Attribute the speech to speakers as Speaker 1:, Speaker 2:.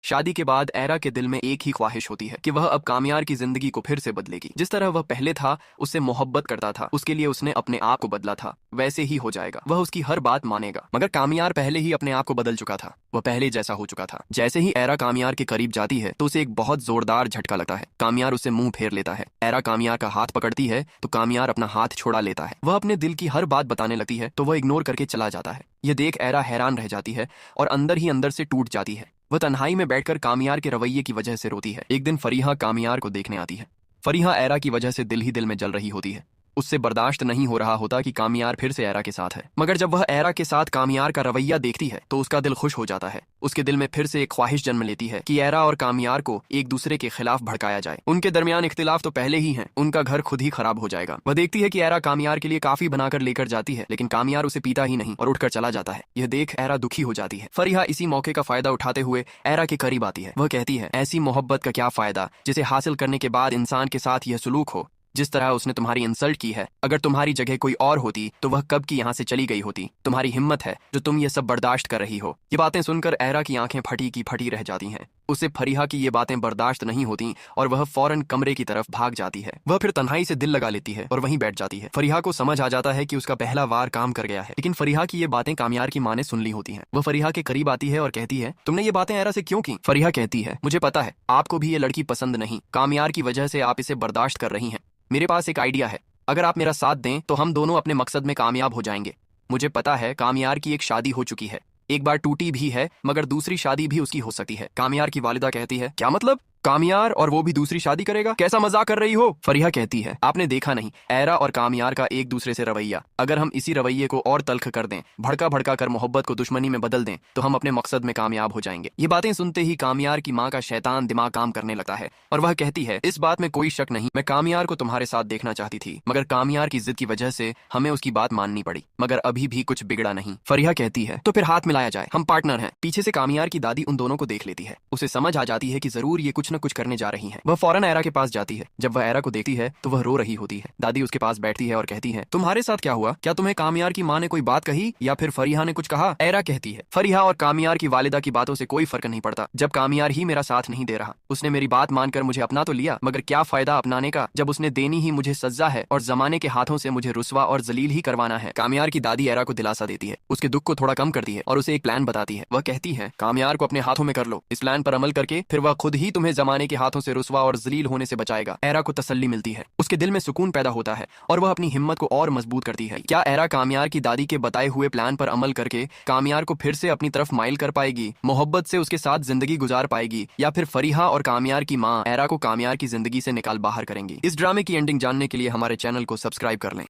Speaker 1: शादी के बाद एरा के दिल में एक ही ख्वाहिश होती है कि वह अब कामयार की जिंदगी को फिर से बदलेगी। जिस तरह वह पहले था, उससे मोहब्बत करता था, उसके लिए उसने अपने आप को बदला था, वैसे ही हो जाएगा। वह उसकी हर बात मानेगा। मगर कामयार पहले ही अपने आप को बदल चुका था, वह पहले जैसा हो चुका था। जैसे ही एरा कामयार के करीब जाती है तो उसे एक बहुत जोरदार झटका लगता है। कामयार उसे मुंह फेर लेता है। एरा कामयार का हाथ पकड़ती है तो कामयार अपना हाथ छोड़ा लेता है। वह अपने दिल की हर बात बताने लगती है तो वह इग्नोर करके चला जाता है। यह देख एरा हैरान रह जाती है और अंदर ही अंदर से टूट जाती है। वह तन्हाई में बैठकर कामयार के रवैये की वजह से रोती है। एक दिन फरीहा कामयार को देखने आती है। फरीहा एरा की वजह से दिल ही दिल में जल रही होती है। उससे बर्दाश्त नहीं हो रहा होता कि कामयार फिर से एरा के साथ है। मगर जब वह एरा के साथ कामयार का रवैया देखती है तो उसका दिल खुश हो जाता है। उसके दिल में फिर से एक ख्वाहिश जन्म लेती है कि एरा और कामयार को एक दूसरे के खिलाफ भड़काया जाए। उनके दरमियान इख्तिलाफ तो पहले ही है, उनका घर खुद ही खराब हो जाएगा। वह देखती है कि एरा कामयार के लिए काफी बनाकर लेकर जाती है, लेकिन कामयार उसे पीता ही नहीं और उठकर चला जाता है। यह देख एरा दुखी हो जाती है। फरीहा इसी मौके का फायदा उठाते हुए एरा के करीब आती है। वह कहती है, ऐसी मोहब्बत का क्या फायदा जिसे हासिल करने के बाद इंसान के साथ यह सुलूक हो जिस तरह उसने तुम्हारी इंसल्ट की है। अगर तुम्हारी जगह कोई और होती तो वह कब की यहाँ से चली गई होती। तुम्हारी हिम्मत है जो तुम ये सब बर्दाश्त कर रही हो। ये बातें सुनकर एरा की आंखें फटी की फटी रह जाती हैं। उसे फरीहा की ये बातें बर्दाश्त नहीं होती और वह फौरन कमरे की तरफ भाग जाती है। वह फिर तन्हाई से दिल लगा लेती है और वहीं बैठ जाती है। फरीहा को समझ आ जाता है कि उसका पहला वार काम कर गया है। लेकिन फरीहा की ये बातें कामयार की माँ ने सुन ली होती हैं। वह फरीहा के करीब आती है और कहती है, तुमने ये बातें एरा से क्यों की? फरीहा कहती है, मुझे पता है आपको भी ये लड़की पसंद नहीं। कामयार की वजह से आप इसे बर्दाश्त कर रही हैं। मेरे पास एक आइडिया है, अगर आप मेरा साथ दें तो हम दोनों अपने मकसद में कामयाब हो जाएंगे। मुझे पता है कामयार की एक शादी हो चुकी है, एक बार टूटी भी है, मगर दूसरी शादी भी उसकी हो सकती है। कामयार की वालिदा कहती है, क्या मतलब? कामयार और वो भी दूसरी शादी करेगा? कैसा मजाक कर रही हो? फरीहा कहती है, आपने देखा नहीं एरा और कामयार का एक दूसरे से रवैया। अगर हम इसी रवैये को और तल्ख कर दें, भड़का भड़का कर मोहब्बत को दुश्मनी में बदल दें, तो हम अपने मकसद में कामयाब हो जाएंगे। ये बातें सुनते ही कामयार की माँ का शैतान दिमाग काम करने लगता है और वह कहती है, इस बात में कोई शक नहीं, मैं कामयार को तुम्हारे साथ देखना चाहती थी, मगर कामयार की जिद की वजह से हमें उसकी बात माननी पड़ी। मगर अभी भी कुछ बिगड़ा नहीं। फरीहा कहती है, तो फिर हाथ मिलाया जाए, हम पार्टनर हैं। पीछे से कामयार की दादी उन दोनों को देख लेती है। उसे समझ आ जाती है कि जरूर ये कुछ न कुछ करने जा रही है। वह फौरन एरा के पास जाती है। जब वह एरा को देखती है तो वह रो रही होती है। दादी उसके पास बैठती है और कहती है, तुम्हारे साथ क्या हुआ? क्या तुम्हें कामयार की माँ ने कोई बात कही या फिर फरीहा ने कुछ कहा? एरा कहती है, फरीहा और कामयार की वालिदा की बातों से कोई फर्क नहीं पड़ता। जब कामयार ही मेरा साथ नहीं दे रहा, उसने मेरी बात मानकर मुझे अपना तो लिया, मगर क्या फायदा अपनाने का जब उसने देनी ही मुझे सज्जा है और जमाने के हाथों से मुझे रुस्वा और जलील ही करवाना है। कामयार की दादी एरा को दिलासा देती है, उसके दुख को थोड़ा कम करती है और उसे एक प्लान बताती है। वह कहती है, कामयार को अपने हाथों में कर लो। इस प्लान पर अमल करके फिर वह खुद ही तुम्हें जमाने के हाथों से रुस्वा और जलील होने से बचाएगा। एरा को तसल्ली मिलती है, उसके दिल में सुकून पैदा होता है और वह अपनी हिम्मत को और मजबूत करती है। क्या एरा कामयार की दादी के बताए हुए प्लान पर अमल करके कामयार को फिर से अपनी तरफ माइल कर पाएगी, मोहब्बत से उसके साथ जिंदगी गुजार पाएगी, या फिर फरीहा और कामयार की माँ एरा को कामयार की जिंदगी से निकाल बाहर करेंगी? इस ड्रामे की एंडिंग जानने के लिए हमारे चैनल को सब्सक्राइब कर लें।